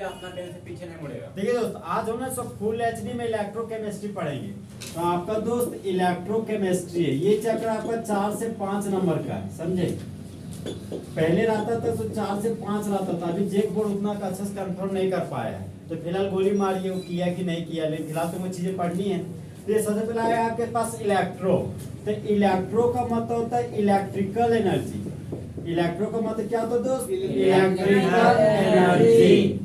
अपना टेंशन से पीछे नहीं मुड़ेगा। देखिए दोस्त, आज हम ना सब फुल एचडी में इलेक्ट्रोकेमिस्ट्री पढ़ेंगे। तो आपका दोस्त इलेक्ट्रोकेमिस्ट्री है, ये चैप्टर आपका 4 से 5 नंबर का है, समझे। पहले रहता था तो 4 से 5 रहता था, अभी जेक बोर्ड उतना अच्छे से कंफर्म नहीं कर पाया है, तो फिलहाल गोली मारिए वो किया कि नहीं किया, लेकिन फिलहाल तो वो चीजें पढ़नी है। तो ये सबसे पहले आया आपके पास इलेक्ट्रो। तो इलेक्ट्रो का मतलब होता है इलेक्ट्रिकल एनर्जी। इलेक्ट्रो का मतलब क्या होता है दोस्त? Electrical energy.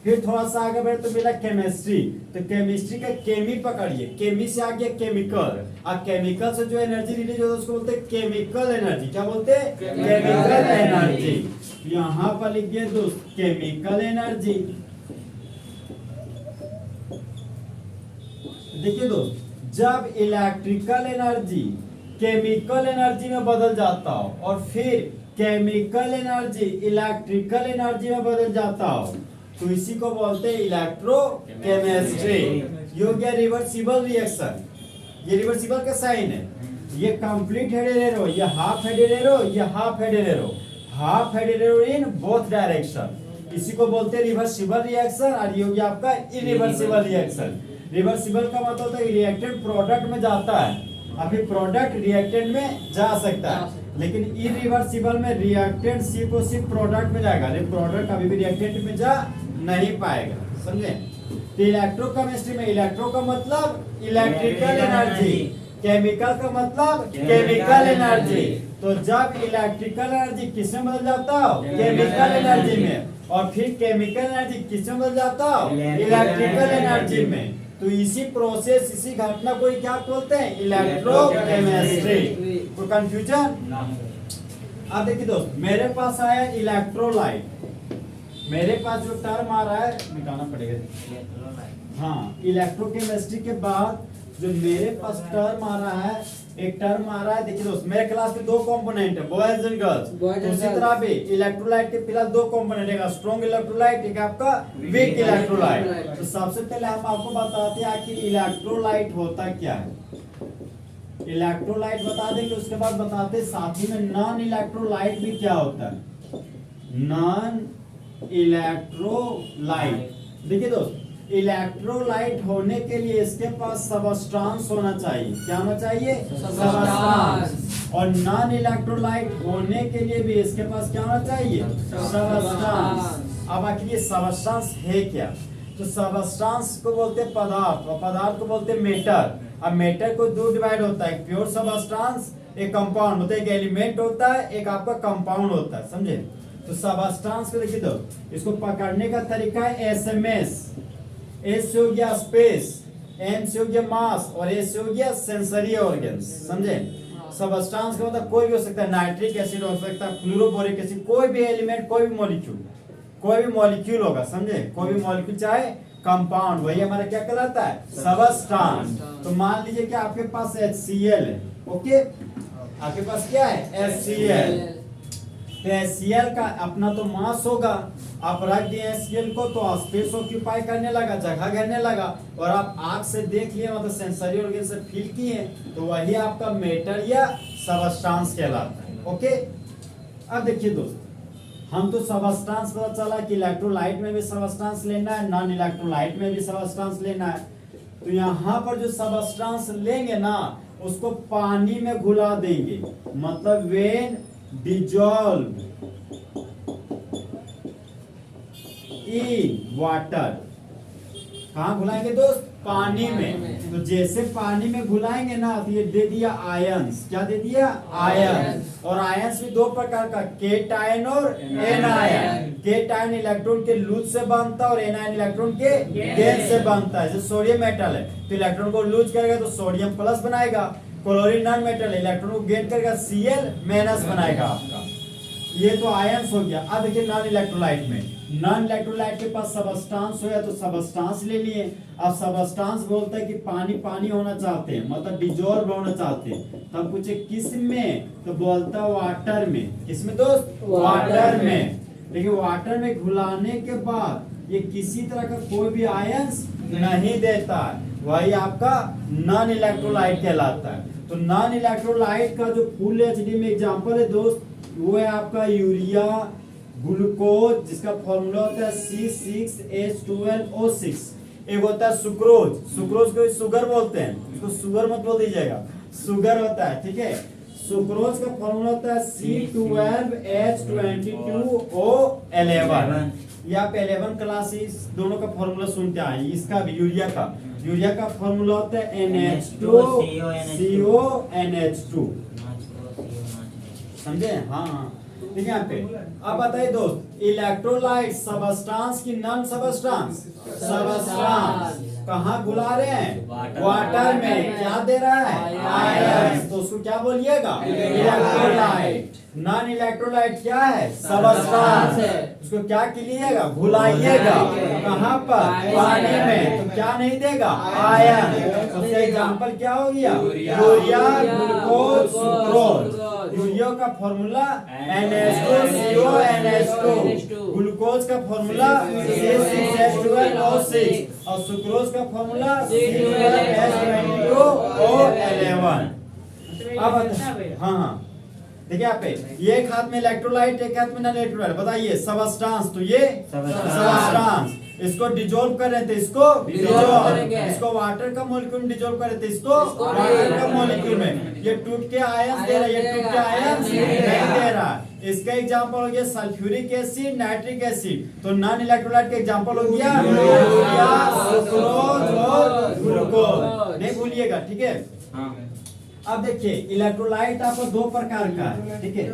फिर थोड़ा सा आगे बढ़े तो मिला केमिस्ट्री। तो केमिस्ट्री का केमी पकड़िए, केमी से आ गया केमिकल, और केमिकल से जो एनर्जी रिलीज होता है उसको बोलते हैं केमिकल एनर्जी। क्या बोलते हैं? Chemical energy. यहाँ पर लिखिए दोस्त केमिकल एनर्जी। देखिए दोस्त, जब इलेक्ट्रिकल एनर्जी केमिकल एनर्जी में बदल जाता हो और फिर केमिकल एनर्जी इलेक्ट्रिकल एनर्जी में बदल जाता हो तो इसी को बोलते हैं इलेक्ट्रोकेमिस्ट्री। ये हो गया रिवर्सिबल रिएक्शन। ये रिवर्सिबल का साइन है। ये कंप्लीट हेडेड एरो, ये हाफ हेडेड एरो, ये half headed arrow, half headed arrow in both direction. इसी को बोलते हैं रिवर्सिबल रिएक्शन। और ये हो गया आपका इरिवर्सिबल रिएक्शन। रिवर्सिबल का मतलब होता है रिएक्टेंट प्रोडक्ट में जाता है, अभी प्रोडक्ट रिएक्टेंट में जा सकता है, लेकिन इरिवर्सिबल में रिएक्टेंट सिर्फ और सिर्फ प्रोडक्ट में जाएगा, लेकिन प्रोडक्ट कभी भी रिएक्टेंट में जा नहीं पाएगा, समझे। तो इलेक्ट्रोकेमिस्ट्री में इलेक्ट्रो का मतलब इलेक्ट्रिकल एनर्जी, केमिकल का मतलब केमिकल एनर्जी। तो जब इलेक्ट्रिकल एनर्जी किसमें बदल जाता हो? केमिकल एनर्जी में। और फिर केमिकल एनर्जी किसमें बदल जाता हो? इलेक्ट्रिकल एनर्जी में। तो इसी प्रोसेस, इसी घटना को क्या बोलते हैं? इलेक्ट्रोकेमिस्ट्री। कोई कंफ्यूजन? अब देखिए दोस्त, मेरे पास आया इलेक्ट्रोलाइट। मेरे पास जो टर्म आ रहा है निकालना पड़ेगा। हाँ, इलेक्ट्रोकेमिस्ट्री के बाद जो मेरे पास टर्म आ रहा है, एक टर्म आ रहा है। देखिए दोस्त, मेरे क्लास के 2 कंपोनेंट है, बॉयज एंड गर्ल्स। तो उसी तरह भी इलेक्ट्रोलाइट के फिलहाल 2 कंपोनेंट है, स्ट्रॉन्ग इलेक्ट्रोलाइट, एक आपका वीक इलेक्ट्रोलाइट। तो सबसे पहले हम आपको बताते हैं आखिर इलेक्ट्रोलाइट होता क्या है। इलेक्ट्रोलाइट बता देंगे, उसके बाद बताते हैं साथ ही में नॉन इलेक्ट्रोलाइट भी क्या होता है। नॉन इलेक्ट्रोलाइट, देखिए दोस्त, इलेक्ट्रोलाइट होने के लिए इसके पास सबस्टांस होना चाहिए। क्या होना चाहिए? सबस्टांस। और नॉन इलेक्ट्रोलाइट होने के लिए भी इसके पास क्या होना चाहिए? सबस्टांस। अब आखिर ये सबस्टांस है क्या? तो सबस्टांस को बोलते हैं पदार्थ, और पदार्थ को बोलते हैं मेटर। अब मेटर को 2 डिवाइड होता है, प्योर सबस्टांस, एक कंपाउंड होता है, एक एलिमेंट होता है, एक आपका कंपाउंड होता है, समझे। तो सबस्टांस को देखिए दो, इसको पकड़ने का तरीका है एसएमएस। एस से हो गया स्पेस, एम से हो गया मास, और एस से हो गया सेंसरी ऑर्गन्स, समझे। सबस्टांस का मतलब कोई भी हो सकता है, नाइट्रिक एसिड हो सकता है, फ्लोरोबोरिक एसिड, कोई भी एलिमेंट, कोई भी मॉलिक्यूल, कोई भी मॉलिक्यूल होगा, समझे। कोई भी मॉलिक्यूल चाहे कंपाउंड, वही हमारा क्या कहलाता है? सबस्टांस। तो मान लीजिए कि आपके पास HCl है, ओके, आपके पास क्या है? HCl। तो HCl का अपना तो मास होगा, आप रख दिए HCl को तो स्पेस ऑक्यूपाई करने लगा, जगह घेरने लगा, और आप आंख से देख लिए, मतलब सेंसरी ऑर्गन से फील किए, तो वही आपका मेटर या सबस्टांस कहलाता है, ओके। अब देखिए दोस्त, हम तो सबस्टांस पता चला कि इलेक्ट्रोलाइट में भी सबस्टांस लेना है, नॉन इलेक्ट्रोलाइट में भी सबस्टांस लेना है। तो यहाँ पर जो सबस्टांस लेंगे ना, उसको पानी में घुला देंगे, मतलब व्हेन डिजॉल्व इन वाटर। कहाँ घुलाएंगे दोस्त? पानी में। तो जैसे पानी में घुलाएंगे ना, तो ये दे दिया आयंस। क्या दे दिया? आयन। और आयंस भी 2 प्रकार का, केट आयन और anion. Cation electron के लूज से बनता है और एन आयन इलेक्ट्रॉन के गेन से बनता है। जैसे सोडियम मेटल है तो इलेक्ट्रॉन को लूज करेगा तो सोडियम प्लस बनाएगा, क्लोरीन नॉन मेटल इलेक्ट्रॉन को गेन करेगा, Cl माइनस बनाएगा आपका। ये तो आयंस हो गया। अब देखिए नॉन इलेक्ट्रोलाइट में, नॉन इलेक्ट्रोलाइट के पास सबस्टांस हो या तो सबस्टांस ले लिए। अब सबस्टांस बोलता है कि पानी पानी होना चाहते हैं, मतलब डिजॉल्व होना चाहते हैं, तब पूछे किस में, तो बोलता है वाटर में। किस में दोस्त? वाटर में। देखिए वाटर में घुलाने के बाद ये किसी तरह का कोई भी आयंस नहीं देता है, वही आपका नॉन इलेक्ट्रोलाइट कहलाता है। तो नॉन इलेक्ट्रोलाइट का जो फुल एचडी में एग्जांपल है दोस्त, वो है आपका यूरिया, ग्लूकोज जिसका फॉर्मूला होता है C6H12O6। एक होता है सुक्रोज, सुक्रोज को शुगर बोलते हैं, इसको शुगर मत बोल दीजिएगा, शुगर होता है, ठीक है। सुक्रोज का फॉर्मूला होता है C12H22O11। ये आप 11 क्लासेस दोनों का फॉर्मूला सुनते आए। इसका भी यूरिया का फॉर्मूला होता है NH2CONH2, समझे? हाँ ठीक है। यहाँ पे अब बताइए दोस्त, इलेक्ट्रोलाइट सबस्टांस की नॉन सबस्टांस? सबस्टांस। कहाँ बुला रहे हैं? वाटर में। क्या दे रहा है? आयन। तो उसको क्या बोलिएगा? इलेक्ट्रोलाइट। नॉन इलेक्ट्रोलाइट क्या है? सबस्टांस। उसको क्या कीजिएगा? भुलाइएगा। कहाँ पर? पानी में। तो क्या नहीं देगा? आयन। उसका एग्जाम्पल क्या हो गया? Urea, glucose, sucrose. यूरिया का फॉर्मूला NH2CONH2, ग्लूकोज का फॉर्मूला C6H12O6 और सुक्रोज का फॉर्मूला C12H22O11। अब हाँ देखिए यहाँ पे, ये एक हाथ में इलेक्ट्रोलाइट, एक हाथ में नॉन इलेक्ट्रोलाइट। बताइए सबस्टांस, तो ये सबस्टांस। इसको डिजोल्व कर रहे थे, इसको डिजोल्व, इसको वाटर का मॉलिक्यूल में डिजोल्व कर रहे थे, इसको वाटर का मॉलिक्यूल में। ये टूट के आयंस दे रहा है, ये टूट के आयंस नहीं दे रहा। इसका एग्जांपल हो गया सल्फ्यूरिक एसिड, नाइट्रिक एसिड। तो नॉन इलेक्ट्रोलाइट का एग्जांपल हो गया यूरिया, सुक्रोज और ग्लूकोज। नहीं भूलिएगा, ठीक है। अब देखिए इलेक्ट्रोलाइट आपको दो प्रकार का है, ठीक है।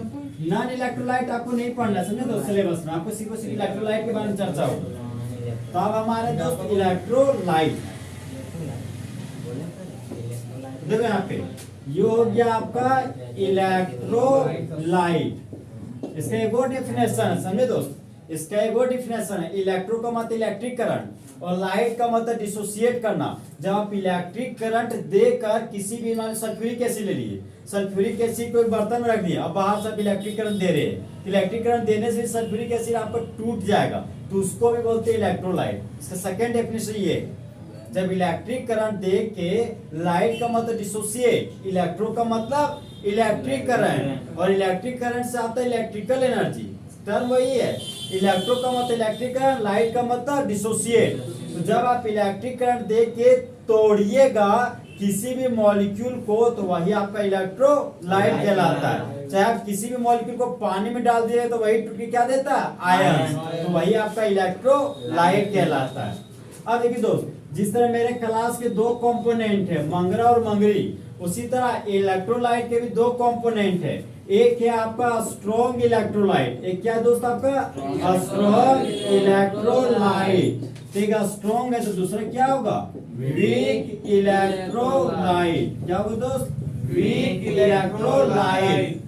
नॉन इलेक्ट्रोलाइट आपको नहीं पढ़ना, समझे? तो सिलेबस में आपको सिर्फ इलेक्ट्रोलाइट के बारे में चर्चा होगी। तो अब हमारे दोस्त इलेक्ट्रोलाइट, देखो यहाँ पे ये हो गया आपका इलेक्ट्रोलाइट। इसका एक और डेफिनेशन है, समझे दोस्त? इसका एक और डेफिनेशन है। इलेक्ट्रो का मतलब इलेक्ट्रिक करंट और लाइट का मतलब डिसोसिएट करना। जब आप इलेक्ट्रिक करंट देकर किसी भी, मान सल्फ्यूरिक एसिड ले लिए, सल्फ्यूरिक एसिड को एक बर्तन में रख दिया, अब बाहर से इलेक्ट्रिक करंट दे रहे हैं। इलेक्ट्रिक करंट देने से सल्फ्यूरिक एसिड आपका टूट जाएगा, तो उसको भी बोलते हैं इलेक्ट्रोलाइट। इसका सेकंड डेफिनेशन ये, जब इलेक्ट्रिक करंट दे के, लाइट का मतलब डिसोसिएट, इलेक्ट्रो का मतलब इलेक्ट्रिक करंट, और इलेक्ट्रिक करंट से आता है इलेक्ट्रिकल एनर्जी। टर्म वही है, इलेक्ट्रो का मतलब इलेक्ट्रिक करंट, लाइट का मतलब डिसोसिएट। तो जब आप इलेक्ट्रिक करंट दे के तोड़िएगा किसी भी मॉलिक्यूल को, तो वही आपका इलेक्ट्रोलाइट कहलाता है। चाहे आप किसी भी मॉलिक्यूल को पानी में डाल दिए तो वही टूट के क्या देता है? आयन। तो वही आपका इलेक्ट्रोलाइट कहलाता है। अब देखिए दोस्त, जिस तरह मेरे क्लास के दो कंपोनेंट है, मंगरा और मंगरी, उसी तरह इलेक्ट्रोलाइट के भी दो कंपोनेंट है। एक है आपका स्ट्रॉन्ग इलेक्ट्रोलाइट, एक क्या दोस्त आपका? Strong electrolyte. ठीक है, स्ट्रॉन्ग है तो दूसरा क्या होगा? Weak electrolyte. क्या होगा दोस्त? Weak electrolyte.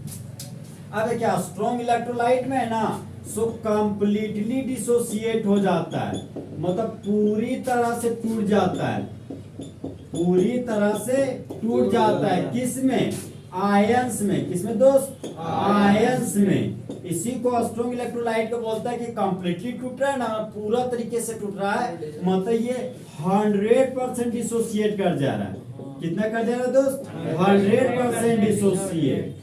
अब क्या स्ट्रॉन्ग इलेक्ट्रोलाइट में है ना, सो कंप्लीटली डिसोसिएट हो जाता है, मतलब पूरी तरह से टूट जाता है, पूरी तरह से टूट जाता है। किसमें? आयंस में। किसमें दोस्त? आयंस में। इसी को स्ट्रॉन्ग इलेक्ट्रोलाइट को बोलता है कि कंप्लीटली टूट रहा है ना, पूरा तरीके से टूट रहा है, मतलब ये 100% डिसोसिएट कर जा रहा है। कितना कर जा रहा है दोस्त? 100% डिसोसिएट।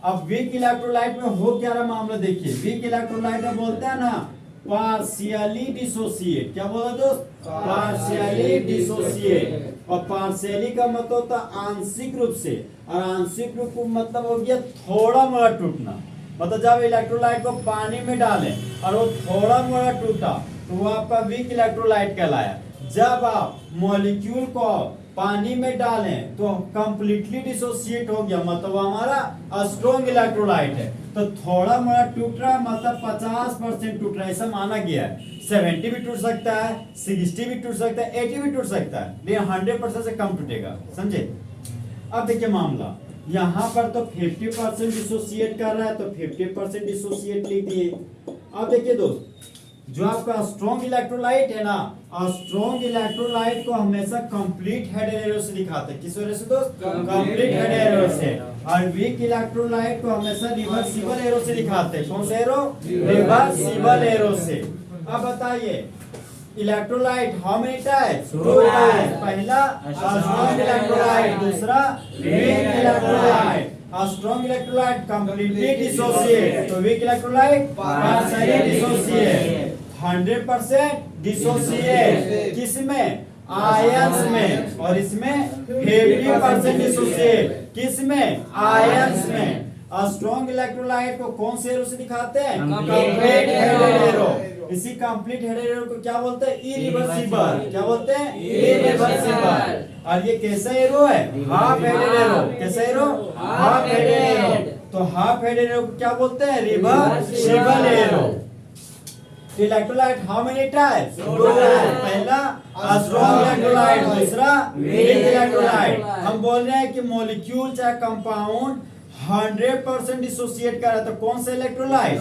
अब वीक इलेक्ट्रोलाइट में हो क्या रहा मामला देखिए। वीक इलेक्ट्रोलाइट में बोलते हैं ना पार्शियली डिसोसिएट। क्या बोला दोस्त? Partially dissociate. और पार्शियली का मतलब होता है आंशिक रूप से, और आंशिक रूप का मतलब हो गया थोड़ा मोड़ा टूटना। मतलब जब इलेक्ट्रोलाइट को पानी में डालें और वो थोड़ा मोड़ा टूटा तो वो आपका वीक इलेक्ट्रोलाइट कहलाया। जब आप मॉलिक्यूल को पानी में डालें तो कंप्लीटली डिसोसिएट हो गया, मतलब हमारा स्ट्रॉन्ग इलेक्ट्रोलाइट है। तो थोड़ा मोड़ा टूट रहा है मतलब 50% टूट रहा है, ऐसा माना गया है। 70 भी टूट सकता है, 60 भी टूट सकता है, 80 भी टूट सकता है, लेकिन 100% से कम टूटेगा, समझे? अब देखिए मामला, यहाँ पर तो 50% डिसोसिएट कर रहा है तो 50% डिसोसिएट लिख दिए। अब देखिए दोस्त, जो आपका स्ट्रॉन्ग इलेक्ट्रोलाइट है ना, स्ट्रॉन्ग इलेक्ट्रोलाइट को हमेशा कंप्लीट हेड एरो से दिखाते हैं। किस वजह से दोस्त? कंप्लीट हेड एरो से। और वीक इलेक्ट्रोलाइट को हमेशा रिवर्सिबल एरो से दिखाते हैं। कौन सा एरो? रिवर्सिबल एरो से। अब बताइए electrolyte how many types? 2 types. पहला स्ट्रॉन्ग इलेक्ट्रोलाइट, दूसरा weak electrolyte. A strong electrolyte completely dissociate. तो weak electrolyte partially dissociate. 100% dissociate. किसमें? आयंस में। और इसमें 50% dissociate. किसमें? आयंस में। A strong electrolyte को कौन से एरो से दिखाते हैं? Complete headed arrow. इसी कंप्लीट हेडेड एरो को क्या बोलते हैं? इरिवर्सिबल। क्या बोलते हैं? इरिवर्सिबल। और ये कैसा एरो है? Half headed arrow. कैसा एरो? Half headed arrow. तो हाफ हेडेड एरो को क्या बोलते हैं? Reversible arrow. Electrolyte how many types? दो। पहला स्ट्रॉन्ग इलेक्ट्रोलाइट, दूसरा वीक इलेक्ट्रोलाइट। हम बोल रहे हैं कि मॉलिक्यूल चाहे कंपाउंड 100% डिसोसिएट कर रहा है तो कौन सा इलेक्ट्रोलाइट?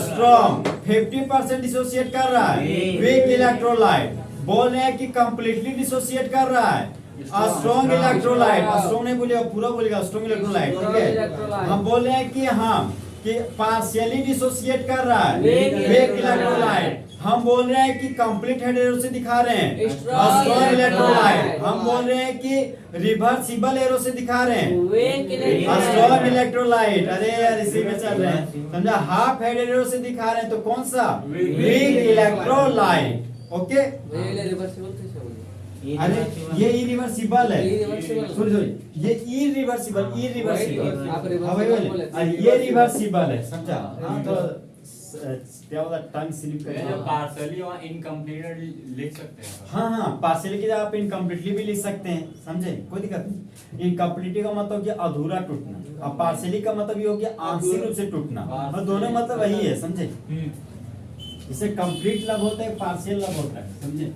स्ट्रॉन्ग। 50% डिसोसिएट कर रहा है वीक इलेक्ट्रोलाइट। बोल रहे हैं कि कंप्लीटली डिसोसिएट कर रहा है स्ट्रॉन्ग इलेक्ट्रोलाइट। स्ट्रॉन्ग नहीं बोलिएगा, पूरा बोलिएगा स्ट्रॉन्ग इलेक्ट्रोलाइट। ठीक है, हम बोल रहे हैं कि हाँ कि पार्शियली डिसोसिएट कर रहा है वीक इलेक्ट्रोलाइट। हम बोल रहे हैं कि कंप्लीट हेड एरो से दिखा रहे हैं स्ट्रॉन्ग इलेक्ट्रोलाइट। हम बोल रहे हैं कि रिवर्सिबल एरो से दिखा रहे हैं स्ट्रॉन्ग इलेक्ट्रोलाइट। अरे यार इसी में चल रहे हैं, समझा? हाफ हेड एरो से दिखा रहे हैं तो कौन सा? Weak electrolyte. ओके, अरे ये इरिवर्सिबल है। सॉरी ये इरिवर्सिबल ये रिवर्सिबल है, समझा? हाँ तो क्या होता टंग स्लिप करेगा। पार्शियली और इनकम्प्लीट लिख सकते हैं। हाँ हाँ, पार्शियली की जगह आप इनकम्प्लीटली भी लिख सकते हैं, समझे? कोई दिक्कत नहीं। इनकम्प्लीटली का मतलब कि अधूरा टूटना, और पार्शियली का मतलब ये हो गया आंशिक रूप से टूटना, और दोनों मतलब वही है, समझे? इसे कंप्लीट लब होता है, पार्शियल लब होता है, समझे?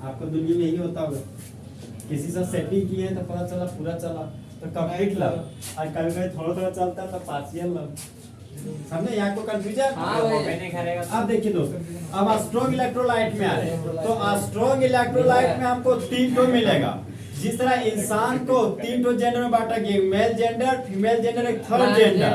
आपको दुनिया में यही होता होगा, किसी से सेटिंग की है तो पता चला पूरा चला तो कंप्लीट लब, और कभी कभी थोड़ा थोड़ा चलता है तो पार्शियल लब, समझे? यहाँ को कंफ्यूजन। अब देखिए दोस्त, अब स्ट्रॉन्ग इलेक्ट्रोलाइट में आ रहे हैं तो स्ट्रॉन्ग इलेक्ट्रोलाइट में हमको 3 टो मिलेगा। जिस तरह इंसान को 3 टो जेंडर में बांटा गया, मेल जेंडर, फीमेल जेंडर, एक थर्ड जेंडर,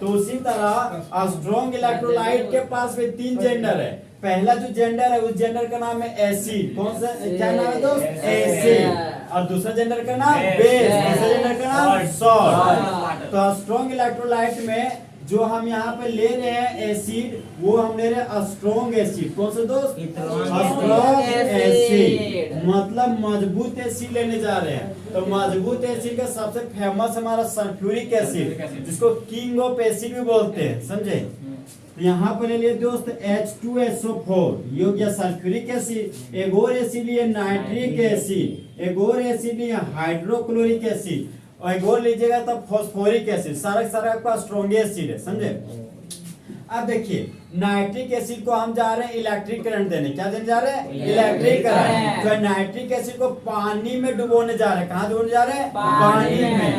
तो उसी तरह स्ट्रॉन्ग इलेक्ट्रोलाइट के पास में 3 जेंडर है। पहला जो जेंडर है उस जेंडर का नाम है एसिड। कौन सा, क्या नाम है दोस्त? एसिड। और दूसरा जेंडर का नाम बेस, तीसरा जेंडर का नाम सॉल्ट। तो स्ट्रॉन्ग इलेक्ट्रोलाइट में जो हम यहाँ पे ले रहे हैं एसिड, वो हम ले रहे हैं स्ट्रॉन्ग एसिड। कौन सा दोस्त? स्ट्रॉन्ग एसिड, मतलब मजबूत एसिड लेने जा रहे हैं। तो मजबूत एसिड का सबसे फेमस हमारा सल्फ्यूरिक एसिड, जिसको किंग ऑफ एसिड भी बोलते हैं, समझे? यहाँ पर ले लिए दोस्त H2SO4, ये हो गया सल्फ्यूरिक एसिड। एक और एसिड लिए नाइट्रिक एसिड, एक और एसिड लिए हाइड्रोक्लोरिक एसिड, और एक और लीजिएगा तब फॉस्फोरिक एसिड। सारा सारा आपका स्ट्रॉन्ग एसिड है, समझे? अब देखिए नाइट्रिक एसिड को हम जा रहे हैं इलेक्ट्रिक करंट देने। क्या देने जा रहे हैं? Electric current. तो नाइट्रिक एसिड को पानी में डुबोने जा रहे हैं। कहाँ डुबोने जा रहे हैं? पानी में।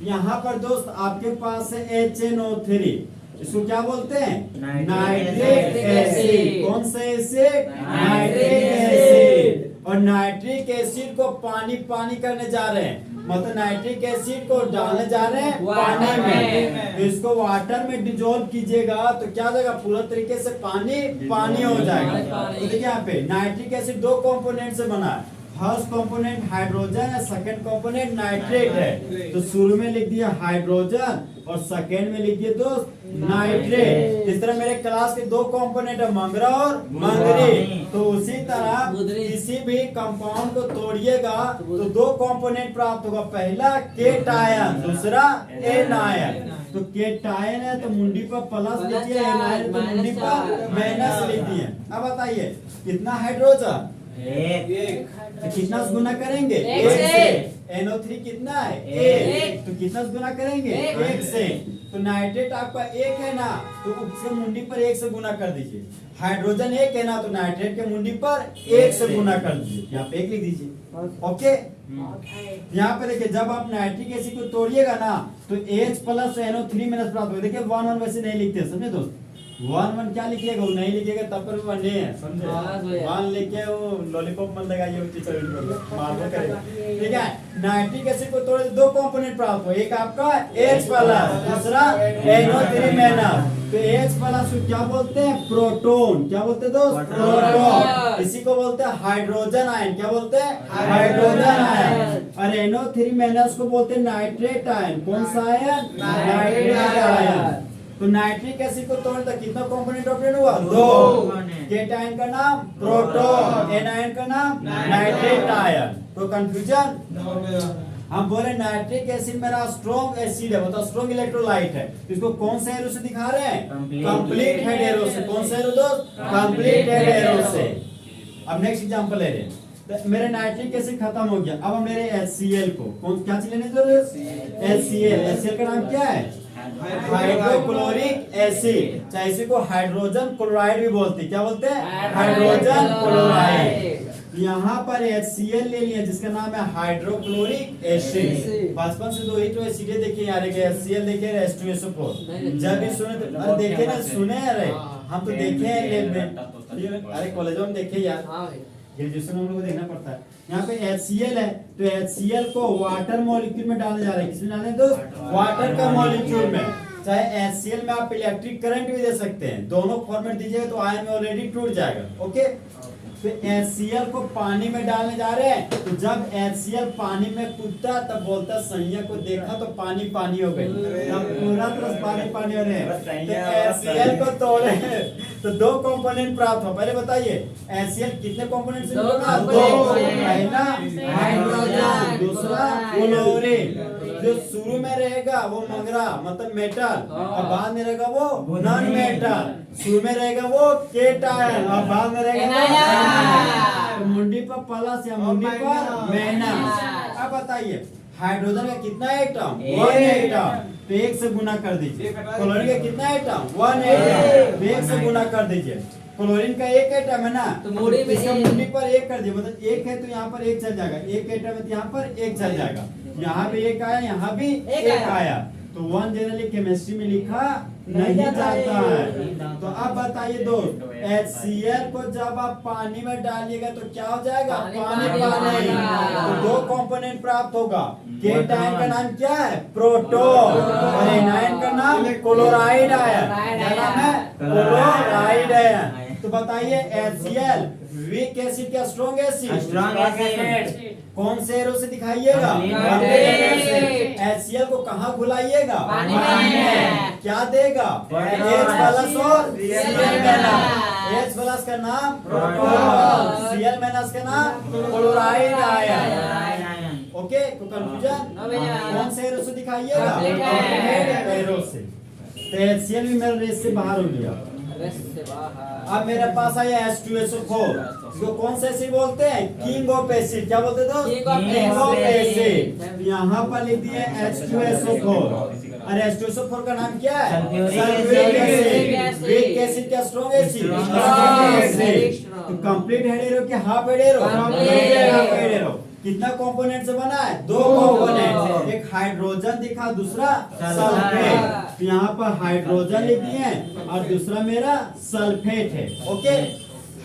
यहाँ पर दोस्त आपके पास है HNO3, इसको क्या बोलते हैं? Nitric acid. कौन सा एसिड? Nitric acid. और नाइट्रिक एसिड को पानी पानी करने जा रहे हैं, मतलब नाइट्रिक एसिड को डालने जा रहे हैं पानी में। तो इसको वाटर में डिजोल्व कीजिएगा तो क्या हो जाएगा? पूरा तरीके से पानी पानी हो जाएगा। तो देखिए यहाँ पे नाइट्रिक एसिड 2 कंपोनेंट से बना है। फर्स्ट कंपोनेंट हाइड्रोजन है, सेकंड कंपोनेंट नाइट्रेट है। तो शुरू में लिख दिया हाइड्रोजन और सेकंड में लिख दिए दोस्त नाइट्रेट। इस तरह मेरे क्लास के 2 कंपोनेंट है, मंगरा और मंगरी। तो उसी तरह किसी भी कंपाउंड को तोड़िएगा तो 2 कंपोनेंट प्राप्त होगा, पहला केटायन, दूसरा एनायन। तो केटायन है तो मुंडी पर प्लस लिखिए, एनायन तो मुंडी पर माइनस लिखिए। अब बताइए कितना हाइड्रोजन? एक। तो कितना से गुना करेंगे? 1 से। NO3 कितना है? 1। तो कितना से गुना करेंगे? 1 से। तो नाइट्रेट आपका 1 है ना, तो उसके मुंडी पर 1 से गुना कर दीजिए। हाइड्रोजन 1 है ना, तो नाइट्रेट के मुंडी पर 1 से गुना कर दीजिए। यहाँ पे 1 लिख दीजिए। ओके, यहाँ पे देखिए जब आप नाइट्रिक एसिड को तोड़िएगा ना तो H प्लस NO3 माइनस प्राप्त होगा। देखिए 1 वैसे नहीं लिखते, समझे दोस्त? 1 क्या लिखिएगा? वो नहीं लिखिएगा तब पर भी 1 नहीं है, समझे? 1 लिखे वो लॉलीपॉप मन लगाइए टीचर मारने करेगा। ठीक है, नाइट्रिक एसिड को तोड़े 2 कंपोनेंट प्राप्त हो, एक आपका H प्लस, दूसरा NO3 माइनस। तो H प्लस को क्या बोलते हैं? प्रोटॉन। क्या बोलते हैं दोस्त? प्रोटॉन। इसी को बोलते हैं हाइड्रोजन आयन। क्या बोलते हैं? Hydrogen ion. और NO3 माइनस को बोलते हैं नाइट्रेट आयन। कौन सा आयन? Nitrate ion. तो नाइट्रिक एसिड को तोड़ता कितना कंपोनेंट ऑब्टेन हुआ? 2। केटायन का नाम प्रोटॉन, एनायन का नाम नाइट्रेट आयन। तो कंफ्यूजन? हम बोले नाइट्रिक एसिड मेरा स्ट्रॉन्ग एसिड है, मतलब स्ट्रॉन्ग इलेक्ट्रोलाइट है। इसको कौन से एरो से दिखा रहे हैं? कंप्लीट हेड एरो से। कौन से एरो दोस्त? कंप्लीट हेड एरो से। अब नेक्स्ट एग्जांपल ले रहे हैं। तो मेरे नाइट्रिक एसिड खत्म हो गया। अब हम ले रहे हैं HCl को। कौन क्या चीज लेने जरूरत? HCl। HCl का नाम क्या है? Hydrochloric acid. चाहे इसी को हाइड्रोजन क्लोराइड भी बोलते हैं। क्या बोलते हैं? Hydrogen chloride. यहाँ पर HCl ले लिया जिसका नाम है हाइड्रोक्लोरिक एसिड। बचपन से दो ही तो एसिड देखे यार, HCl देखे, H2SO4। जब भी सुने तो अरे देखे ना, सुने अरे हम तो देखे हैं, अरे कॉलेज में देखे यार, ग्रेजुएशन हम लोग को देखना पड़ता है। यहाँ पे HCl है तो HCl को वाटर मॉलिक्यूल में डाले जा रहे हैं। किसमें डाले दोस्त? वाटर का मॉलिक्यूल में। चाहे HCl में आप इलेक्ट्रिक करंट भी दे सकते हैं, दोनों फॉर्मेट दीजिएगा तो आयन में ऑलरेडी टूट जाएगा। ओके, तो HCl को पानी में डालने जा रहे हैं। तो जब HCl पानी में कूदता तब बोलता संयक को देखा तो पानी पानी हो गई, तब पूरा तरह पानी पानी हो रहे हैं। तो HCl को तोड़े तो 2 कंपोनेंट प्राप्त हो। पहले बताइए HCl कितने कंपोनेंट से बना? 2। पहला हाइड्रोजन, दूसरा क्लोरीन। जो शुरू में रहेगा वो मंगरा मतलब मेटल, और बाद में रहेगा वो नॉन मेटल। शुरू में रहेगा वो केटायन और बाद में रहेगा तो मुंडी पर प्लस या मुंडी पर माइनस। अब बताइए हाइड्रोजन का कितना एटम? 1 एटम, तो 1 से गुना कर दीजिए। क्लोरीन का कितना एटम? 1 एटम, तो 1 से गुना कर दीजिए। क्लोरीन का 1 एटम है ना, तो इसका मुंडी पर 1 कर दिए, मतलब 1 है तो यहाँ पर 1 चल जाएगा। 1 एटम है तो यहाँ पर 1 चल जाएगा। यहाँ भी 1 आया, यहाँ भी 1 आया। तो 1 जनरली केमिस्ट्री में लिखा नहीं जाता है। तो अब बताइए दोस्त, HCl को जब आप पानी में डालिएगा तो क्या हो जाएगा? पानी पानी। तो 2 कंपोनेंट प्राप्त होगा। केटायन का नाम क्या है? प्रोटॉन, और एनायन का नाम क्लोराइड आयन। क्या नाम है? Chloride ion. तो बताइए HCl वीक एसिड क्या स्ट्रॉन्ग एसिड? Strong acid. कौन से एरो से दिखाइएगा? HCl को कहाँ घुलाइएगा? पानी में। क्या देगा? H प्लस और Cl माइनस। H प्लस का नाम प्रोटॉन, Cl माइनस का नाम क्लोराइड आयन। ओके, तो कंफ्यूजन? कौन से एरो से दिखाइएगा? एरो से। तो HCl भी मेरे रेस से बाहर हो गया। अब मेरे पास आया H2SO4, इसको कौन से एसिड बोलते हैं? King of acid. क्या बोलते हैं? King of acid. यहाँ पर लिख दिए H2SO4, और H2SO4 का नाम क्या है? Sulphuric acid. वीक एसिड क्या स्ट्रॉन्ग एसिड? Strong acid. तो कंप्लीट हेड एरो क्या half head arrow? Half head arrow. कितना कंपोनेंट से बना है? 2 कंपोनेंट। एक हाइड्रोजन दिखा, दूसरा सल्फेट। यहाँ पर हाइड्रोजन लिख दिए और दूसरा मेरा सल्फेट है। ओके,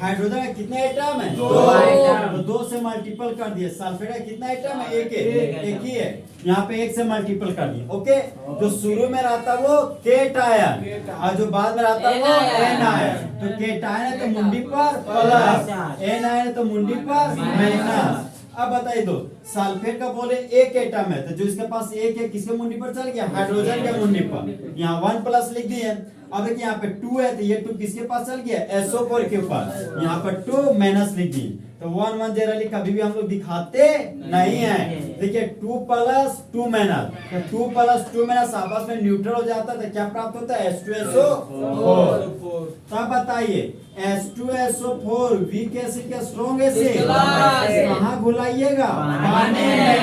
हाइड्रोजन का कितना एटम है? 2 एटम, तो 2 से मल्टीपल कर दिए। सल्फेट का कितना एटम है? 1 ही है। यहाँ पे 1 से मल्टीपल कर दिए। ओके, जो शुरू में रहता वो केटायन और जो बाद में रहता वो एनायन। तो केटायन है तो मुंडी पर प्लस, एनायन है तो मुंडी पर माइनस। अब बताइए दो, सल्फेट का बोले 1 एटम है तो जो इसके पास 1 है किसके मुंडी पर चल गया? हाइड्रोजन के मुंडी पर। यहाँ 1 प्लस लिख दिए। अब देखिए यहाँ पे 2 है तो ये 2 किसके पास चल गया? SO4 के ऊपर। यहाँ पर 2 माइनस लिख दिए। तो 1 1 जनरली कभी भी हम लोग दिखाते नहीं है। देखिए 2 प्लस 2 माइनस, तो 2 प्लस 2 माइनस आपस में न्यूट्रल हो जाता है तो क्या प्राप्त होता है? H2SO4। तब बताइए H2SO4 वीक एसिड क्या स्ट्रॉन्ग एसिड? कहाँ घुलाइएगा? पानी में।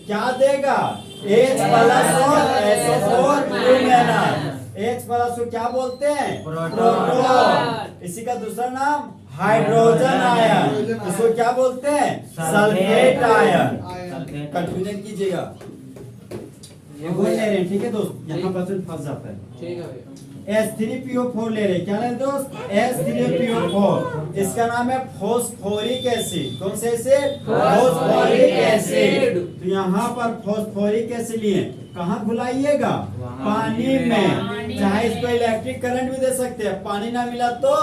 क्या देगा? H प्लस और SO4 2 माइनस। H प्लस को क्या बोलते हैं? प्रोटॉन। इसी का दूसरा नाम हाइड्रोजन आयन। इसको क्या बोलते हैं? Sulphate ion. कंफ्यूजन कीजिएगा, ये बोल ले रहे हैं, ठीक है दोस्त, यहाँ पर फंस जाता है। ठीक है। H3PO4 ले रहे, क्या ले दोस्त? H3PO4, इसका नाम है फॉस्फोरिक एसिड। कौन से एसिड? Phosphoric acid. तो यहाँ पर फॉस्फोरिक एसिड लिए, कहाँ घुलाइएगा? पानी में। चाहे इसको इलेक्ट्रिक करंट भी दे सकते हैं, पानी ना मिला तो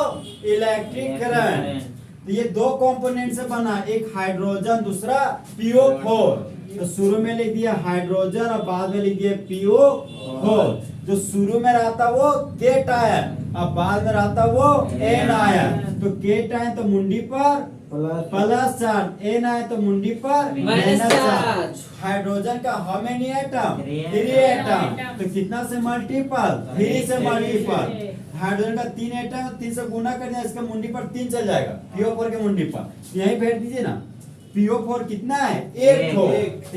इलेक्ट्रिक करंट। तो ये दो कंपोनेंट से बना, एक हाइड्रोजन दूसरा PO4। तो शुरू में लिख दिया हाइड्रोजन और बाद में लिख दिया PO4। जो शुरू में रहता वो केट आयन, अब बाद में रहता वो एन आयन। तो केट आयन तो मुंडी पर प्लस चार्ज, एन आयन तो मुंडी पर माइनस चार्ज। हाइड्रोजन का हाउ मेनी एटम? 3 एटम। तो कितना से मल्टीपल? 3 से मल्टीपल। हाइड्रोजन का 3 एटम, 3 से गुना कर दिया, इसका मुंडी पर 3 चल जाएगा PO4 के मुंडी पर। यहीं बैठ दीजिए ना। PO4 कितना है? 1 तो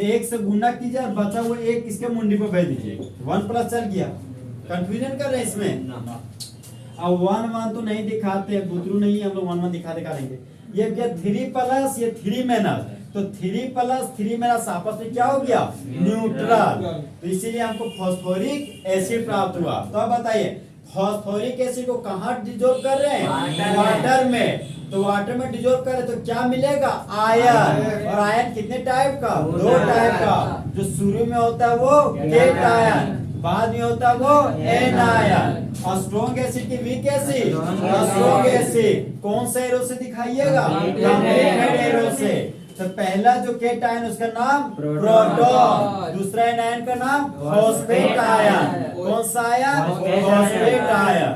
1 से गुना कीजिए और बचा हुआ 1 इसके मुंडी पर भेज दीजिए। 1 प्लस चल गया। कंफ्यूजन कर रहे हैं इसमें? अब 1 तो नहीं दिखाते, बुतरू नहीं, हम लोग 1 दिखा देंगे। ये क्या 3 प्लस, ये 3 माइनस, तो 3 प्लस 3 माइनस आपस में क्या हो गया? न्यूट्रल। तो इसीलिए हमको फास्फोरिक एसिड प्राप्त हुआ। तो अब बताइए फास्फोरिक एसिड को कहाँ डिजोल्व कर रहे हैं? वाटर में। तो वाटर में डिजोल्व करे तो क्या मिलेगा? आयन। और आयन कितने टाइप का? 2 टाइप का। जो शुरू में होता है वो केट आयन, बाद में होता है वो एन आयन। और स्ट्रॉन्ग एसिड की वीक एसिड स्ट्रॉन्ग एसिड कौन से एरो से दिखाइएगा? कॉम्प्लीमेंट एरो से। तो पहला जो केट आयन उसका नाम प्रोटॉन, दूसरा आयन का नाम फॉस्फेट आयन। कौन सा आयन? Phosphate ion.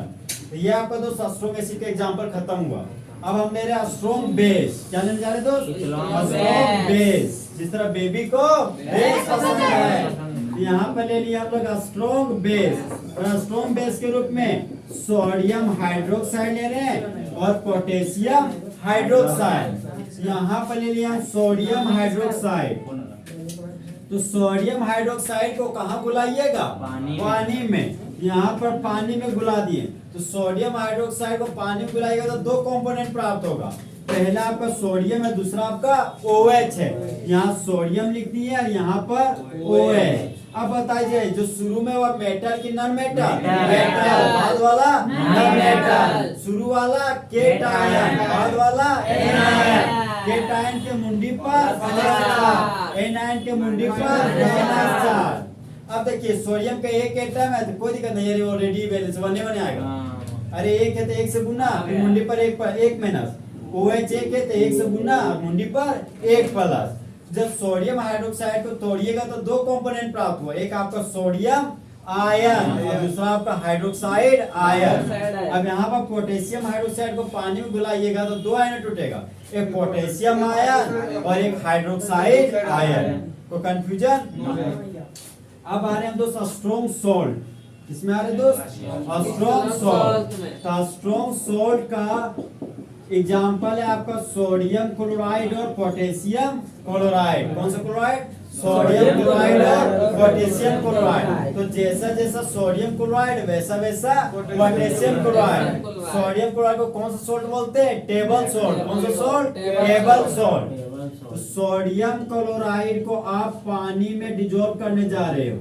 तो ये आपका दोस्त स्ट्रॉन्ग एसिड का एग्जांपल खत्म हुआ। अब हम ले रहे हैं स्ट्रॉन्ग बेस। क्या लेने जा रहे दोस्त? Strong base. जिस तरह बेबी को बेस पसंद है, यहाँ पर ले लिया हम लोग स्ट्रॉन्ग बेस। और स्ट्रॉन्ग बेस के रूप में सोडियम हाइड्रोक्साइड ले रहे हैं और पोटेशियम हाइड्रोक्साइड। यहाँ पर ले लिया सोडियम हाइड्रोक्साइड। तो सोडियम हाइड्रोक्साइड को कहाँ घुलाइएगा? पानी में। यहाँ पर पानी में घुला दिए। तो सोडियम हाइड्रोक्साइड को पानी में घुलाइएगा तो 2 कंपोनेंट प्राप्त होगा। पहला आपका सोडियम है, दूसरा आपका OH है। यहाँ सोडियम लिख दिए और यहाँ पर OH। अब बताइए जो शुरू में वो मेटल की नॉन मेटल? मेटल। बाद वाला नॉन मेटल। शुरू वाला केट आयन, बाद वाला एन आयन। केट आयन के मुंडी पर प्लस, एन आयन के मुंडी पर माइनस चार्ज। अब देखिए सोडियम का 1 एटम है तो कोई दिक्कत नहीं है, ऑलरेडी बैलेंस बने आएगा। अरे 1 है तो 1 से गुना, फिर मुंडी पर 1 माइनस। OH 1 है तो 1 से गुना, मुंडी पर 1 प्लस। जब सोडियम हाइड्रोक्साइड को तोड़िएगा तो 2 कंपोनेंट प्राप्त हुआ, एक आपका सोडियम आयन और दूसरा आपका हाइड्रोक्साइड आयन। अब यहाँ पर पोटेशियम हाइड्रोक्साइड को पानी में घुलाइएगा तो 2 आयन टूटेगा, एक पोटेशियम आयन और एक हाइड्रोक्साइड आयन। को कंफ्यूजन? अब आ रहे हैं दोस्त स्ट्रॉन्ग सोल्ट। किसमें आ रहे दोस्त? Strong salt. तो स्ट्रॉन्ग सोल्ट का एग्जाम्पल है आपका सोडियम क्लोराइड और पोटेशियम क्लोराइड। कौन सा क्लोराइड? सोडियम क्लोराइड और पोटेशियम क्लोराइड। तो जैसा जैसा सोडियम क्लोराइड वैसा वैसा पोटेशियम क्लोराइड। सोडियम क्लोराइड को कौन सा सोल्ट बोलते हैं? Table salt. कौन सा सोल्ट? Table salt. तो सोडियम क्लोराइड को आप पानी में डिजोल्व करने जा रहे हो।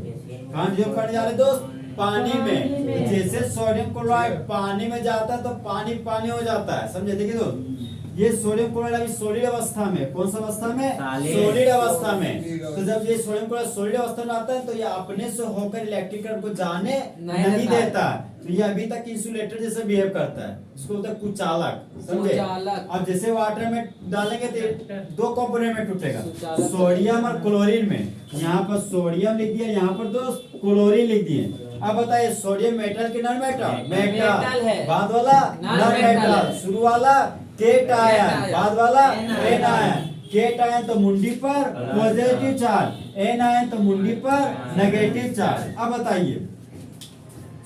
कहाँ डिजोल्व करने जा रहे हो दोस्त? पानी में। जैसे सोडियम क्लोराइड पानी में जाता है तो पानी पानी हो जाता है, समझे? देखिए दोस्त ये सोडियम क्लोराइड अभी सॉलिड अवस्था में। कौन सा अवस्था में? सॉलिड अवस्था में। तो जब ये सोडियम क्लोराइड सॉलिड अवस्था में आता है तो ये अपने से होकर इलेक्ट्रिक करंट को जाने नहीं देता। तो ये अभी तक इंसुलेटर जैसे बिहेव करता है, इसको बोलते हैं कुचालक, समझे? अब जैसे वाटर में डालेंगे तो 2 कंपोनेंट में टूटेगा, सोडियम और क्लोरीन में। यहाँ पर सोडियम लिख दिया, यहाँ पर दोस्त क्लोरीन लिख दिए। अब बताइए सोडियम मेटल की नॉन मेटल? मेटल है। बाद वाला नॉन मेटल। शुरू वाला केट आयन, बाद वाला एन आयन। केट आयन तो मुंडी पर पॉजिटिव चार्ज, एन आयन तो मुंडी पर नेगेटिव चार्ज। अब बताइए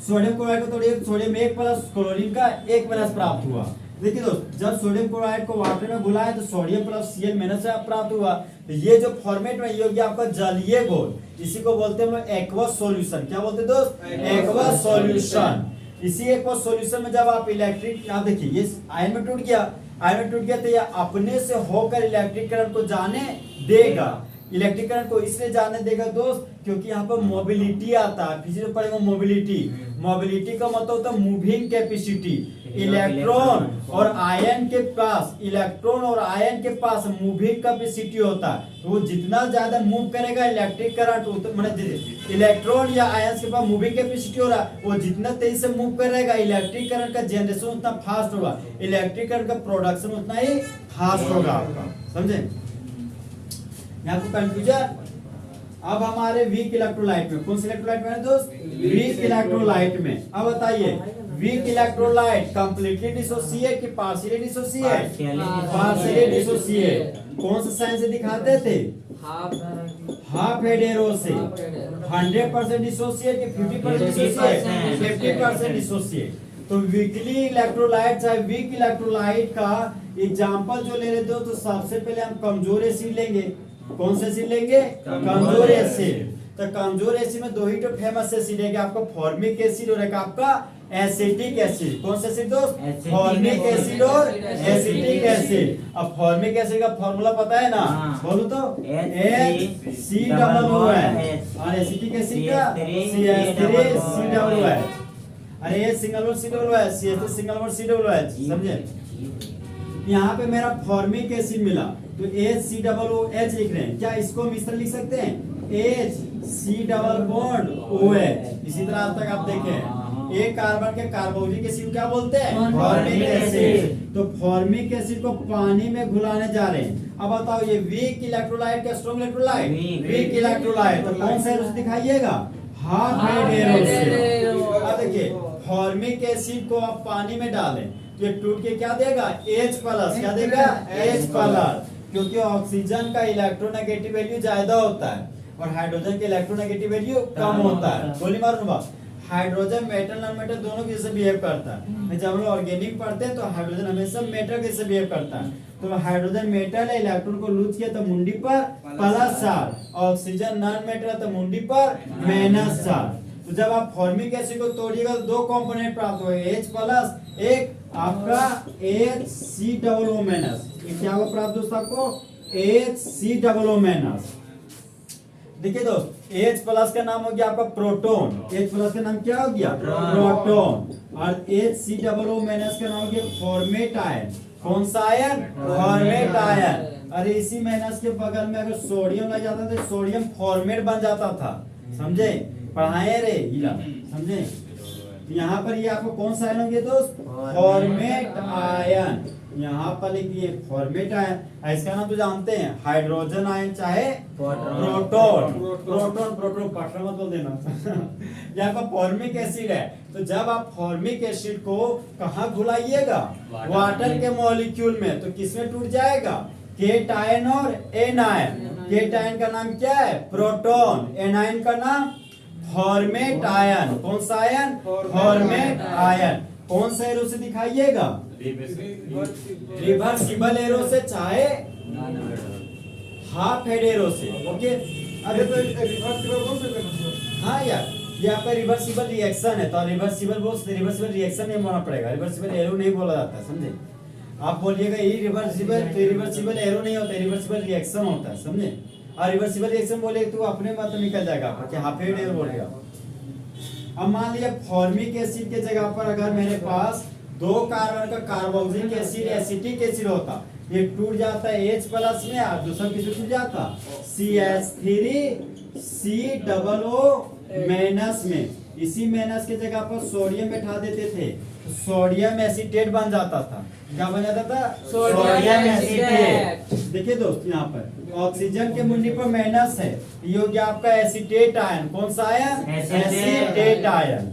सोडियम क्लोराइड को तोड़िए, सोडियम 1 प्लस क्लोरीन का 1 माइनस प्राप्त हुआ। देखिए दोस्त जब सोडियम क्लोराइड को वाटर में घुलाए तो सोडियम प्लस Cl माइनस प्राप्त हुआ। तो ये जो फॉर्मेट में ये आपका जलीय घोल, इसी को बोलते हैं हम लोग एक्वस सॉल्यूशन। क्या बोलते हैं दोस्त? Aqueous solution. इसी एक्वस सॉल्यूशन में जब आप इलेक्ट्रिक, आप देखिए ये आयन में टूट गया, आयन में टूट गया तो ये अपने से होकर इलेक्ट्रिक करंट को जाने देगा। इलेक्ट्रिक करंट को इसलिए जाने देगा दोस्त क्योंकि यहाँ पर मोबिलिटी आता है। फिजिक्स में पढ़ेगा मोबिलिटी। मोबिलिटी का मतलब होता है मूविंग कैपेसिटी। इलेक्ट्रॉन और आयन के पास मूविंग कैपेसिटी होता है, तो वो जितना ज्यादा मूव करेगा इलेक्ट्रिक करंट मतलब इलेक्ट्रॉन या आयन के पास मूविंग कैपेसिटी हो रहा है, वो जितना तेजी से मूव करेगा इलेक्ट्रिक करंट का जनरेशन उतना फास्ट होगा, इलेक्ट्रिक करंट का प्रोडक्शन उतना ही फास्ट होगा आपका, समझे? यहाँ को कंफ्यूजन। अब हमारे वीक इलेक्ट्रोलाइट में, कौन से इलेक्ट्रोलाइट में है दोस्त? वीक इलेक्ट्रोलाइट में। अब बताइए वीक इलेक्ट्रोलाइट कंप्लीटली डिसोसिएट कि पार्शियली डिसोसिएट? Partially dissociate. कौन सा साइन से दिखाते थे? हाफ हेड एरो से। 100% डिसोसिएट कि 50% डिसोसिएट? 50% डिसोसिएट। तो वीकली इलेक्ट्रोलाइट चाहे वीक इलेक्ट्रोलाइट का एग्जांपल जो ले रहे हो, तो सबसे पहले हम कमजोर एसिड लेंगे। कौन से एसिड लेंगे? कमजोर एसिड। तो कमजोर एसिड में दो ही तो फेमस एसिड है, आपका फॉर्मिक एसिड और एक आपका एसिटिक एसिड। कौन सा एसिड दोस्त? फॉर्मिक एसिड और एसिटिक एसिड। अब फॉर्मिक एसिड का फॉर्मूला पता है ना? बोलो तो। HCOOH। और एसिटिक एसिड का CH3COOH। अरे ये single word COOH, CH3 single word COOH, समझे? यहाँ पे मेरा फॉर्मिक एसिड मिला, तो HCOOH लिख रहे हैं। क्या इसको मिश्रण लिख सकते हैं? HCOOH। इसी तरह आज तक आप देखें एक कार्बन के कार्बोक्सिलिक एसिड क्या बोलते हैं? Formic acid. तो फॉर्मिक एसिड को पानी में घुलाने जा रहे हैं। अब बताओ ये वीक इलेक्ट्रोलाइट का स्ट्रॉन्ग इलेक्ट्रोलाइट? Weak electrolyte. तो कौन सा एरो से दिखाइएगा? हाफ हेड एरो से। अब देखिए फॉर्मिक एसिड को आप पानी में डालें, ये टूट के क्या देगा? H plus. क्या देगा? H plus. क्योंकि ऑक्सीजन का इलेक्ट्रोनेगेटिव वैल्यू ज्यादा होता है और हाइड्रोजन का इलेक्ट्रोनेगेटिव वैल्यू कम होता है। गोली मारो बात। हाइड्रोजन मेटल नॉन मेटल दोनों के जैसे बिहेव करता है। जब हम लोग ऑर्गेनिक पढ़ते हैं तो हाइड्रोजन हमेशा मेटल के जैसे बिहेव करता है। तो हाइड्रोजन मेटल है, इलेक्ट्रॉन को लूज किया तो मुंडी पर plus charge, oxygen non metal है तो मुंडी पर माइनस चार्ज। तो जब आप फॉर्मिक एसिड को तोड़िएगा तो दो कंपोनेंट प्राप्त होंगे, H प्लस, एक आपका HCOO-। क्या होगा प्राप्त दोस्त आपको? HCOO-। देखिए दोस्त H प्लस का नाम हो गया आपका प्रोटॉन। H प्लस का नाम क्या हो गया? प्रोटॉन। और HCOO- का नाम हो गया फॉर्मेट आयन। कौन सा आयन? Format ion. अरे इसी माइनस के बगल में अगर सोडियम लग जाता तो सोडियम फॉर्मेट बन जाता था, समझे? पढ़ाए रे हीरा, समझे? यहाँ पर ये आपको कौन सा आयन हो गया दोस्त? Format ion. यहाँ पर लिखिए फॉर्मेट आयन। इसका नाम तो जानते हैं हाइड्रोजन आयन चाहे प्रोटॉन। प्रोटॉन पाठन मत बोल देना। यहाँ पर फॉर्मिक एसिड है, तो जब आप फॉर्मिक एसिड को कहाँ घुलाइएगा? वाटर के मॉलिक्यूल में, तो किसमें टूट जाएगा? केट आयन और एन आयन। केट आयन का नाम क्या है? प्रोटॉन। एन आयन का नाम फॉर्मेट आयन। कौन सा आयन? Format ion. कौन सा एरो से दिखाइएगा? रिवर्सिबल एरो से चाहे हाफ हेड एरो से। ओके अरे तो रिवर्सिबल बोल सकते हैं। हाँ यार ये आपका रिवर्सिबल रिएक्शन है, तो रिवर्सिबल रिएक्शन नहीं बोलना पड़ेगा, रिवर्सिबल एरो नहीं बोला जाता है, समझे? आप बोलिएगा इरिवर्सिबल, तो इरिवर्सिबल एरो नहीं होता, रिवर्सिबल रिएक्शन होता है, समझे? और रिवर्सिबल रिएक्शन बोले तो अपने मत निकल जाएगा आपका कि हाफ हेड एरो बोलेगा। अब मान लिया फॉर्मिक एसिड के जगह पर अगर मेरे पास दो कार्बन का कार्बोक्सिलिक एसिड एसिटिक एसिड होता, ये टूट जाता है H प्लस में और दूसरा किसमें टूट जाता? CH3COO- में। इसी माइनस के जगह पर सोडियम बैठा देते थे, तो सोडियम एसीटेट बन जाता था। क्या बन जाता था? Sodium acetate. देखिए दोस्त यहाँ पर ऑक्सीजन के मुंडी पर माइनस है, ये हो गया आपका एसीटेट आयन। कौन सा आयन? Acetate ion.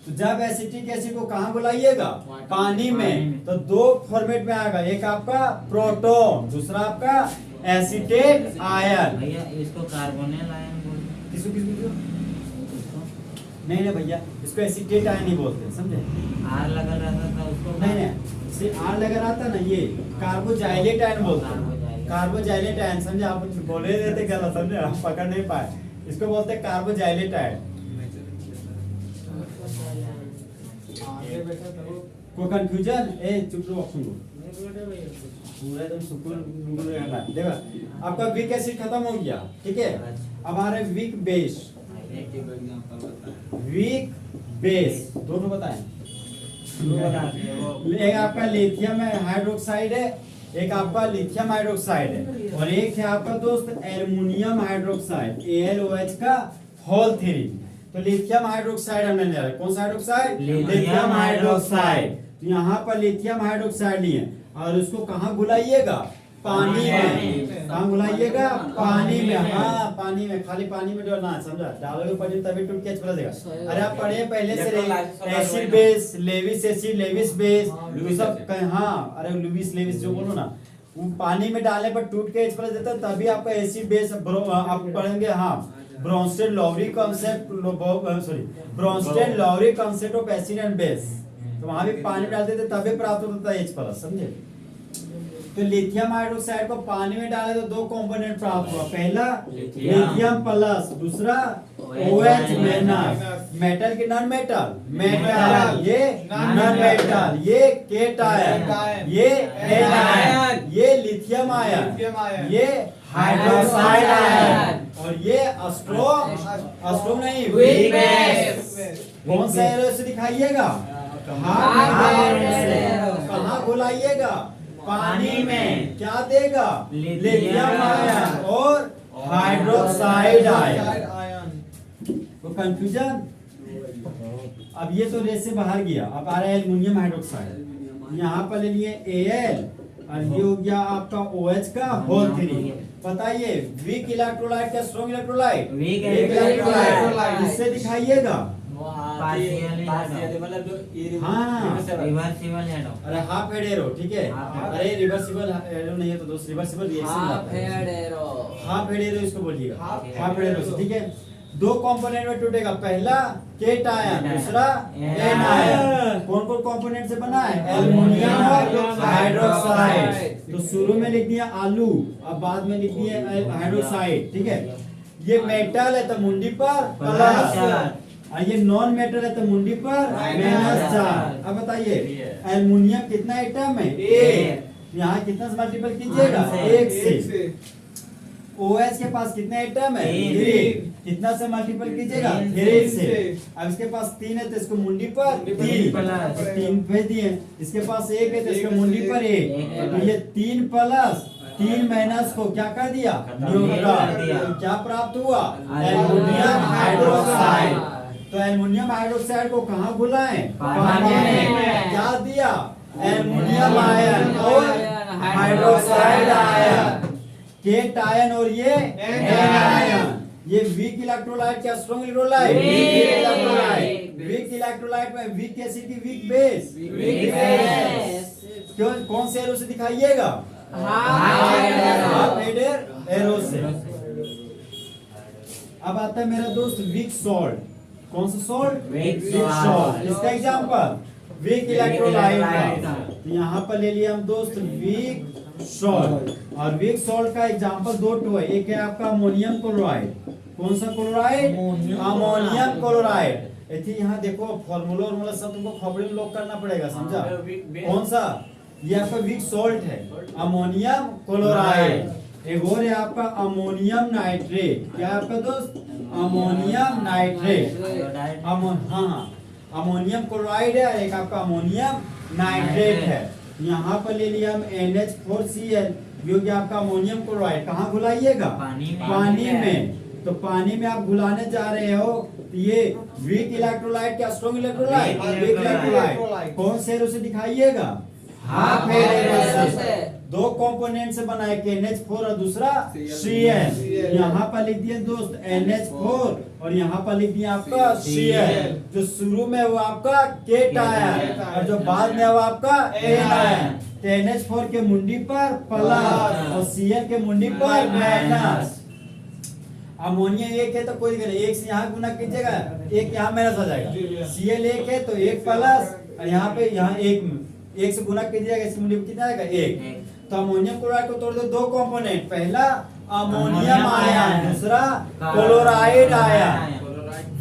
तो जब एसिटिक एसिड को कहाँ बुलाइएगा? पानी में, तो दो फॉर्मेट में आएगा, एक आपका प्रोटॉन, दूसरा आपका एसीटेट आयन। भैया इसको कार्बोनिल आयन बोलते किसको किसको? नहीं भैया इसको एसीटेट आयन ही बोलते हैं, समझे? आर लगा रहता था उसको नहीं से आर लगा रहता ना, ये कार्बोजाइलेट आयन बोलते हैं। कार्बोजाइलेट आयन, समझे? आप बोले रहते गलत, समझे? आप पकड़ नहीं पाए, इसको बोलते हैं कार्बोजाइलेट आयन। कोई कंफ्यूजन? चुप रहो, सुनो पूरा एकदम सुकून रहना। देखो आपका वीक एसिड खत्म हो गया, ठीक है? अब हमारे वीक बेस, वीक बेस दोनों बताएं। एक आपका लिथियम हाइड्रोक्साइड है, एक आपका लिथियम हाइड्रोक्साइड है, और एक है आपका दोस्त एल्युमिनियम हाइड्रोक्साइड AlOH का होल 3। तो लिथियम हाइड्रोक्साइड हमने लिया, कौन सा हाइड्रोक्साइड? Lithium hydroxide. तो यहाँ पर लिथियम हाइड्रोक्साइड लिए और उसको कहाँ घुलाइएगा? पानी में। कहाँ घुलाइएगा? पानी में। हाँ पानी में, खाली पानी में डालना है, समझा? डालोगे पानी तभी टूट के H+ देगा। अरे आप पढ़े पहले से acid base, Lewis acid, Lewis base, सब हाँ, अरे लुइस लेविस जो बोलो ना, वो पानी में डालने पर टूट के H+ देता है, तभी आपका एसिड बेस आप पढ़ेंगे। हाँ, Bronsted लॉवरी concept, sorry Bronsted लॉवरी concept of acid and base. तो वहां भी पानी डालते थे तभी प्राप्त होता था H+, समझे? तो लिथियम हाइड्रोक्साइड को पानी में डाले तो दो कंपोनेंट प्राप्त हुआ, पहला लिथियम प्लस, दूसरा OH माइनस। मेटल के नॉन मेटल, मेटल ये नॉन मेटल, ये केटायन, ये एनायन, ये लिथियम आयन, ये हाइड्रोक्साइड आयन, और ये अस्ट्रोम नहीं वीक बेस। कौन सा एरो से दिखाइएगा? कहाँ घुलाइएगा? पानी में। क्या देगा? लिथियम आयन और हाइड्रोक्साइड आयन। तो कंफ्यूजन? अब ये तो रेस से बाहर गया, अब आ रहा है एल्युमिनियम हाइड्रोक्साइड। यहाँ पर ले लिए Al और ये हो गया आपका OH का होल 3। बताइए वीक इलेक्ट्रोलाइट क्या स्ट्रॉन्ग इलेक्ट्रोलाइट? Weak electrolyte. इससे दिखाइएगा मतलब जो हाँ रिवर्सिबल एरो। अरे हाफ हेड एरो, ठीक है। अरे रिवर्सिबल एरो नहीं है तो दोस्त reversible reaction, half head arrow इसको बोलिएगा, हाफ हेड एरो, ठीक है। दो कंपोनेंट में टूटेगा, पहला केटायन, दूसरा एनायन। कौन कौन कंपोनेंट से बना है? एल्युमिनियम और हाइड्रोक्साइड। तो शुरू में लिख दिया आलू, अब बाद में लिख दिया हाइड्रोक्साइड, ठीक है। ये मेटल है तो मुंडी पर प्लस, और ये नॉन मेटल है तो मुंडी पर -4। अब बताइए एल्युमिनियम कितना एटम है? 1। यहाँ कितना से मल्टीपल कीजिएगा? 1 से। OH के पास कितने एटम है? 3। कितना से मल्टीपल कीजिएगा? 3 से। अब इसके पास 3 है तो इसको मुंडी पर 3 पे दिए। इसके पास 1 है तो इसको मुंडी पर 1। तो ये 3 प्लस 3 माइनस को क्या कर दिया? न्यूट्रल। तो क्या प्राप्त हुआ? Aluminium hydroxide. तो एल्युमिनियम हाइड्रोक्साइड को कहाँ घुलाएं? पानी में। क्या दिया? एल्युमिनियम आयन और हाइड्रोक्साइड आयन, केटायन और ये एनायन। ये वीक इलेक्ट्रोलाइट क्या strong electrolyte? Weak electrolyte. Weak electrolyte में वीक एसिड की वीक बेस, क्यों? कौन से एरो से दिखाइएगा? हाफ हेड एरो से। अब आता है मेरा दोस्त वीक सॉल्ट। कौन सा सॉल्ट? Weak salt. इसका एग्जांपल वीक इलेक्ट्रोलाइट का, यहाँ पर ले लिया हम दोस्त वीक सॉल्ट। और वीक सॉल्ट का एग्जांपल 2 है, एक है आपका अमोनियम क्लोराइड। कौन सा क्लोराइड? Ammonium chloride. यहाँ देखो फॉर्मूला सब तुमको खबरें में लॉक करना पड़ेगा, समझा? कौन सा? ये आपका वीक सॉल्ट है अमोनियम क्लोराइड। एक और है आपका अमोनियम नाइट्रेट। क्या आपका दोस्त? Ammonium nitrate. हाँ अमोनियम क्लोराइड है, एक आपका अमोनियम नाइट्रेट है। यहाँ पर ले लिया हम NH4Cl, जो कि आपका अमोनियम क्लोराइड। कहाँ घुलाइएगा? पानी में। तो पानी में आप घुलाने जा रहे हो, तो ये वीक इलेक्ट्रोलाइट क्या स्ट्रॉन्ग इलेक्ट्रोलाइट? Weak electrolyte. कौन से एरो से दिखाइएगा? हाफ हेड एरो से। दो कंपोनेंट से बना है, NH4 और दूसरा Cl। यहाँ पर लिख दिए दोस्त NH4 और यहाँ पर लिख दिया आपका Cl। जो शुरू में वो आपका केटायन और जो बाद में वो आपका एनायन। तो NH4 के मुंडी पर प्लस और Cl के मुंडी पर माइनस। अमोनिया 1 है तो कोई दिक्कत नहीं, 1 से यहाँ गुना कीजिएगा, 1 यहाँ माइनस आ जाएगा। Cl 1 है तो 1 प्लस, और यहाँ पे यहाँ 1 से गुना कीजिएगा, इसके मुंडी पे कितना आएगा? 1। तो अमोनियम क्लोराइड को तोड़ दो, दो कंपोनेंट, पहला अमोनियम आयन, दूसरा क्लोराइड आयन।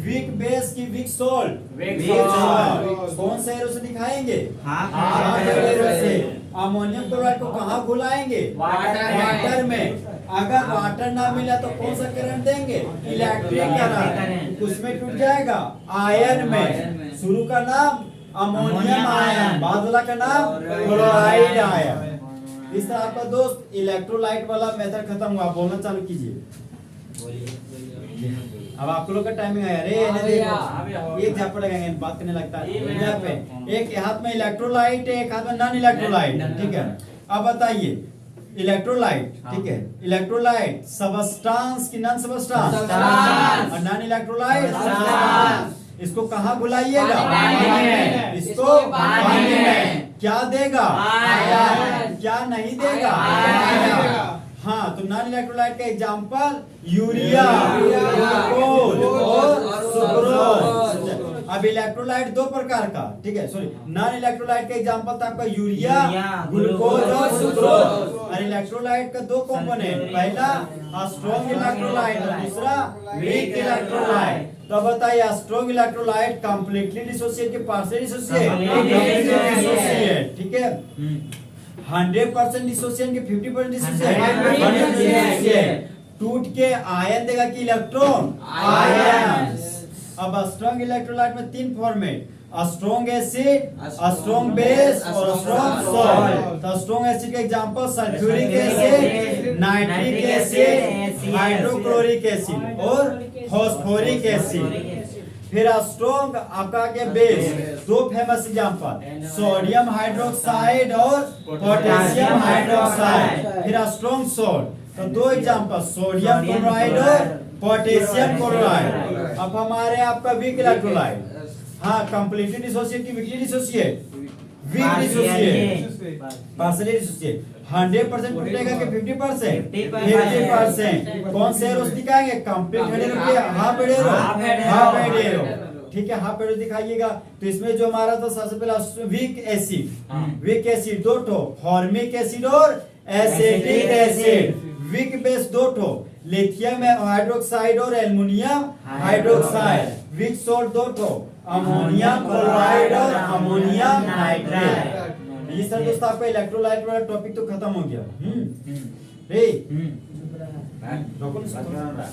वीक बेस की वीक सॉल्ट, कौन से एरो से दिखाएंगे? हाफ एरो से। अमोनियम क्लोराइड को कहाँ घुलाएंगे? वाटर में। अगर वाटर ना मिला तो कौन सा करंट देंगे? Electric current. उसमें टूट जाएगा आयन में। शुरू का नाम अमोनियम आयन, बाद वाला का नाम क्लोराइड आयन। इस तरह आपका दोस्त इलेक्ट्रोलाइट वाला मेथड खत्म हुआ, बोलना चालू कीजिए। अब आप लोग का टाइमिंग है। अरे एक झापड़ लगाएंगे, बात करने लगता है यहाँ पे। एक हाथ में इलेक्ट्रोलाइट है, एक हाथ में नॉन इलेक्ट्रोलाइट, ठीक है। अब बताइए इलेक्ट्रोलाइट, ठीक है, इलेक्ट्रोलाइट सबस्टांस की नॉन सबस्टांस, और नॉन इलेक्ट्रोलाइट इसको कहाँ बुलाइएगा? पानी में। इसको पानी में क्या देगा? क्या नहीं देगा? हाँ, तो नॉन इलेक्ट्रोलाइट का एग्जांपल यूरिया, ग्लूकोज और सुक्रोज। अब इलेक्ट्रोलाइट दो प्रकार का, ठीक है, सॉरी, नॉन इलेक्ट्रोलाइट का एग्जांपल था आपका यूरिया, ग्लूकोज और सुक्रोज। और इलेक्ट्रोलाइट का दो कंपोनेंट, पहला स्ट्रॉन्ग इलेक्ट्रोलाइट और दूसरा वीक इलेक्ट्रोलाइट। तो बताइए स्ट्रॉन्ग इलेक्ट्रोलाइट कंप्लीटली डिसोसिएट के पार्शियली डिसोसिएट, ठीक है। 100% डिसोसिएट के 50% डिसोसिएट। टूट के आयन देगा कि इलेक्ट्रॉन? आयन। अब स्ट्रॉन्ग इलेक्ट्रोलाइट में तीन format, strong acid, strong base और स्ट्रॉन्ग सॉल्ट। तो स्ट्रॉन्ग एसिड के example sulphuric acid, nitric acid, hydrochloric acid और फास्फोरिक एसिड। फिर स्ट्रॉन्ग आपका के बेस, दो फेमस एग्जांपल, सोडियम हाइड्रोक्साइड और पोटेशियम हाइड्रोक्साइड। फिर स्ट्रॉन्ग सॉल्ट, तो दो एग्जांपल, सोडियम क्लोराइड और पोटेशियम क्लोराइड। अब हमारे आपका वीक इलेक्ट्रोलाइट, हाँ, कंप्लीटली डिसोसिएट की weakly dissociate? Weak dissociate, partially dissociate. 100% टूटेगा कि 50%? 50%। कौन से एरोस दिखाएंगे? कंप्लीट हेडेरो के हाफ हेडेरो? हाफ हेडेरो, ठीक है, हाफ हेडेरो दिखाइएगा। तो इसमें जो हमारा था सबसे पहला वीक एसिड, वीक एसिड दो ठो, फॉर्मिक एसिड और एसिटिक एसिड। वीक बेस दो ठो, लिथियम हाइड्रोक्साइड और एल्युमिनियम हाइड्रोक्साइड। वीक सॉल्ट दो ठो, अमोनियम क्लोराइड और अमोनियम नाइट्रेट। ये सर दोस्तों आपका इलेक्ट्रोलाइट वाला टॉपिक तो खत्म हो गया। रे रोको ना।